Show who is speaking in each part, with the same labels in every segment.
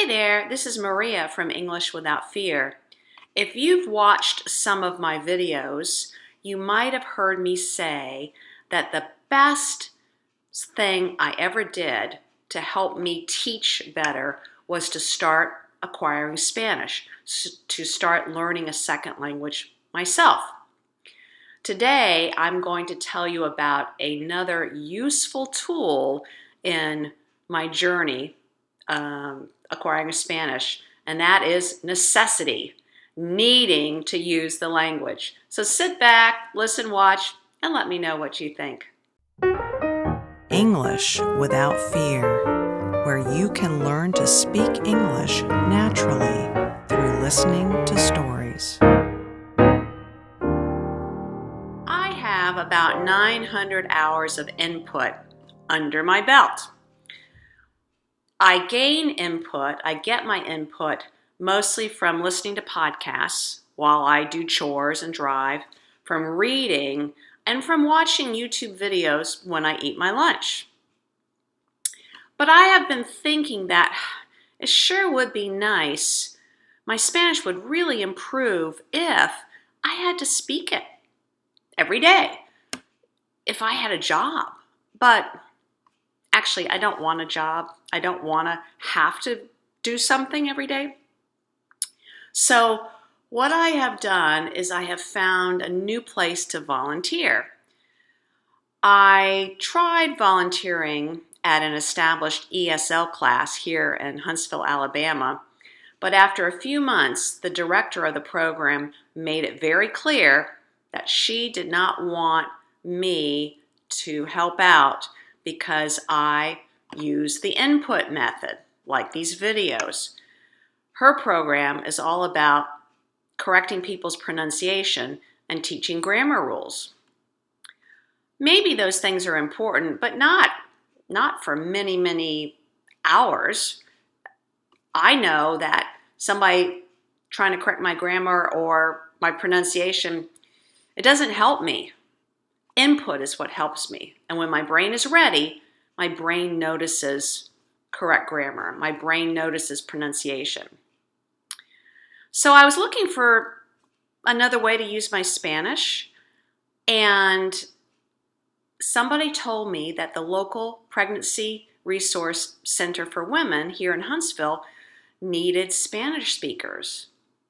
Speaker 1: Hey there, this is Maria from English Without Fear. If you've watched some of my videos, you might have heard me say that the best thing I ever did to help me teach better was to start acquiring Spanish, to start learning a second language myself. Today, I'm going to tell you about another useful tool in my journey acquiring Spanish, and that is necessity, needing to use the language. So sit back, listen, watch, and let me know what you think.
Speaker 2: English Without Fear, where you can learn to speak English naturally through listening to stories.
Speaker 1: I have about 900 hours of input under my belt. I get my input mostly from listening to podcasts while I do chores and drive, from reading, and from watching YouTube videos when I eat my lunch. But I have been thinking that it sure would be nice, my Spanish would really improve if I had to speak it every day, if I had a job. But actually, I don't want a job. I don't want to have to do something every day. So what I have done is I have found a new place to volunteer. I tried volunteering at an established ESL class here in Huntsville, Alabama, but after a few months, the director of the program made it very clear that she did not want me to help out because I use the input method, like these videos. Her program is all about correcting people's pronunciation and teaching grammar rules. Maybe those things are important, but not for many, many hours. I know that somebody trying to correct my grammar or my pronunciation, it doesn't help me. Input is what helps me. And when my brain is ready, my brain notices correct grammar. My brain notices pronunciation. So I was looking for another way to use my Spanish, and somebody told me that the local pregnancy resource center for women here in Huntsville needed Spanish speakers.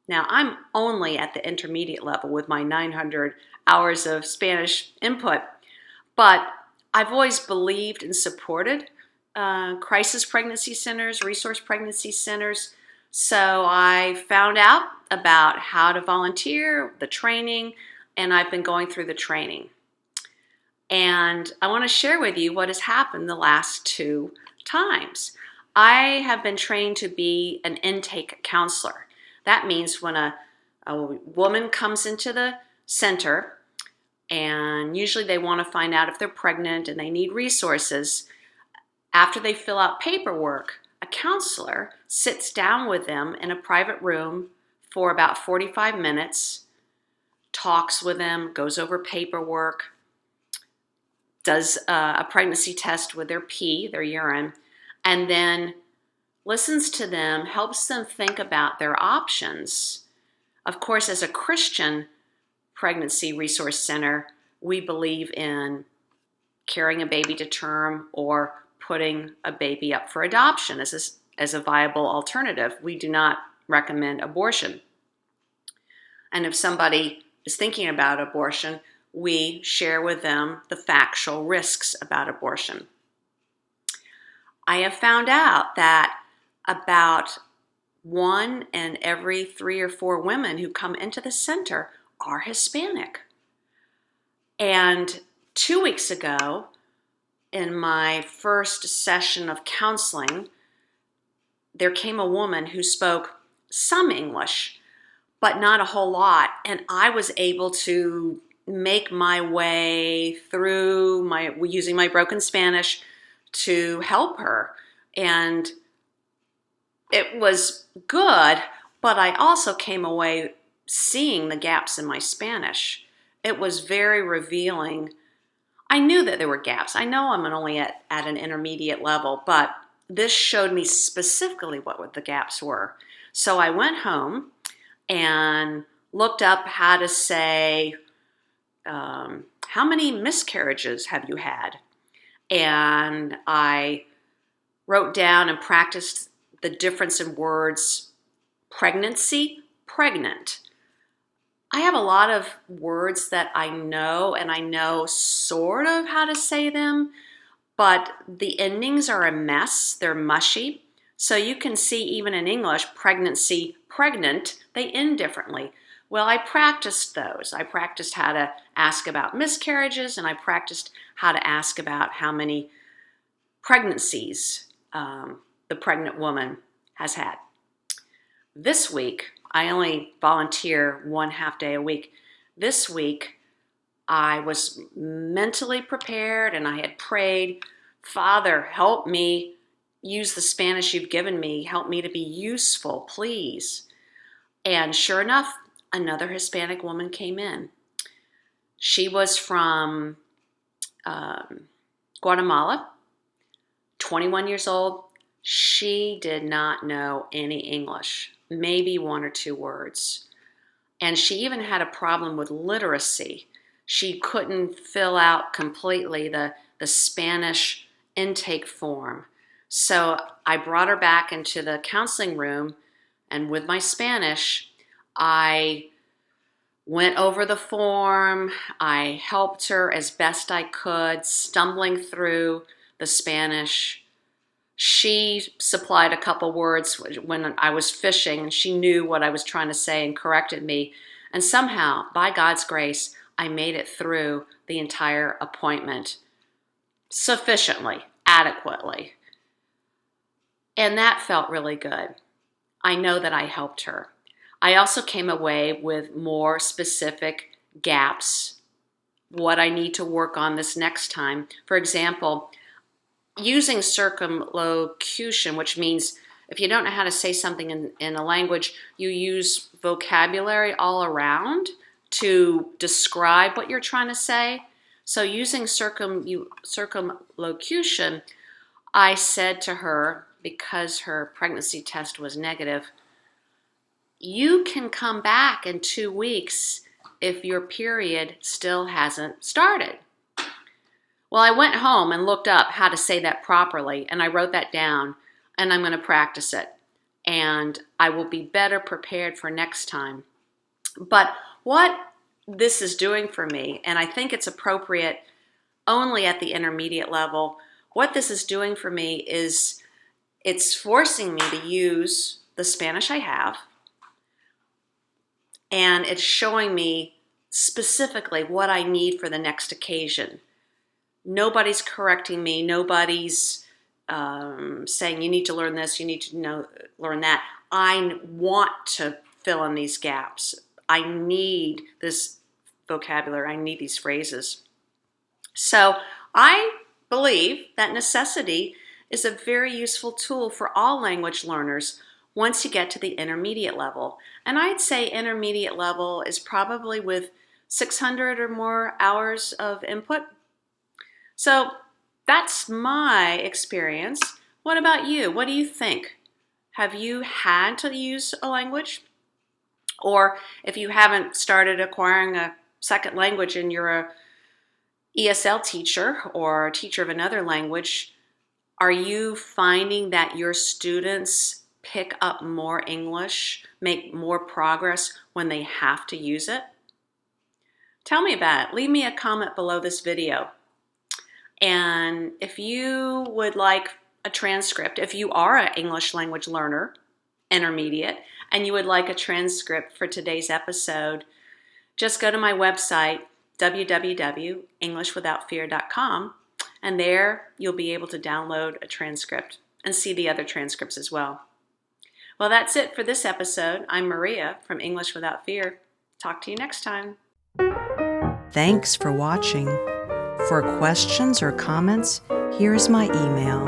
Speaker 1: Now, I'm only at the intermediate level with my 900 hours of Spanish input, but I've always believed and supported crisis pregnancy centers, resource pregnancy centers. So I found out about how to volunteer, the training, and I've been going through the training. And I want to share with you what has happened the last 2 times. I have been trained to be an intake counselor. That means when a woman comes into the center, and usually they want to find out if they're pregnant and they need resources, after they fill out paperwork, a counselor sits down with them in a private room for about 45 minutes, talks with them, goes over paperwork, does a pregnancy test with their pee, their urine, and then listens to them, helps them think about their options. Of course, as a Christian pregnancy resource center, we believe in carrying a baby to term or putting a baby up for adoption as a viable alternative. We do not recommend abortion. And if somebody is thinking about abortion, we share with them the factual risks about abortion. I have found out that about 1 in every 3 or 4 women who come into the center are Hispanic. And 2 weeks ago, in my first session of counseling, there came a woman who spoke some English, but not a whole lot. And I was able to make my way through using my broken Spanish to help her. And it was good, but I also came away seeing the gaps in my Spanish. It was very revealing. I knew that there were gaps. I know I'm only at an intermediate level, but this showed me specifically what the gaps were. So I went home and looked up how to say, how many miscarriages have you had? And I wrote down and practiced the difference in words: pregnancy, pregnant. I have a lot of words that I know, and I know sort of how to say them, but the endings are a mess. They're mushy. So you can see even in English, pregnancy, pregnant, they end differently. Well, I practiced those. I practiced how to ask about miscarriages, and I practiced how to ask about how many pregnancies the pregnant woman has had. This week, I only volunteer 1/2 day a week. This week, I was mentally prepared and I had prayed, Father, help me use the Spanish you've given me. Help me to be useful, please. And sure enough, another Hispanic woman came in. She was from Guatemala, 21 years old. She did not know any English, maybe 1 or 2 words. And she even had a problem with literacy. She couldn't fill out completely the Spanish intake form. So I brought her back into the counseling room, and with my Spanish, I went over the form. I helped her as best I could, stumbling through the Spanish. She supplied a couple words when I was fishing, and she knew what I was trying to say and corrected me. And somehow, by God's grace, I made it through the entire appointment sufficiently, adequately. And that felt really good. I know that I helped her. I also came away with more specific gaps, what I need to work on this next time. For example, using circumlocution, which means if you don't know how to say something in a language, you use vocabulary all around to describe what you're trying to say. So using circumlocution, I said to her, because her pregnancy test was negative, you can come back in 2 weeks if your period still hasn't started. Well, I went home and looked up how to say that properly, and I wrote that down, and I'm going to practice it. And I will be better prepared for next time. But what this is doing for me, and I think it's appropriate only at the intermediate level, what this is doing for me is it's forcing me to use the Spanish I have, and it's showing me specifically what I need for the next occasion. Nobody's correcting me. Nobody's saying you need to learn this, you need to learn that. I want to fill in these gaps. I need this vocabulary. I need these phrases. So I believe that necessity is a very useful tool for all language learners once you get to the intermediate level. And I'd say intermediate level is probably with 600 or more hours of input. So that's my experience. What about you? What do you think? Have you had to use a language? Or if you haven't started acquiring a second language and you're a ESL teacher or a teacher of another language, are you finding that your students pick up more English, make more progress when they have to use it? Tell me about it. Leave me a comment below this video. And if you would like a transcript, if you are an English language learner, intermediate, and you would like a transcript for today's episode, just go to my website, www.englishwithoutfear.com, and there you'll be able to download a transcript and see the other transcripts as well. Well, that's it for this episode. I'm Maria from English Without Fear. Talk to you next time.
Speaker 2: Thanks for watching. For questions or comments, here is my email: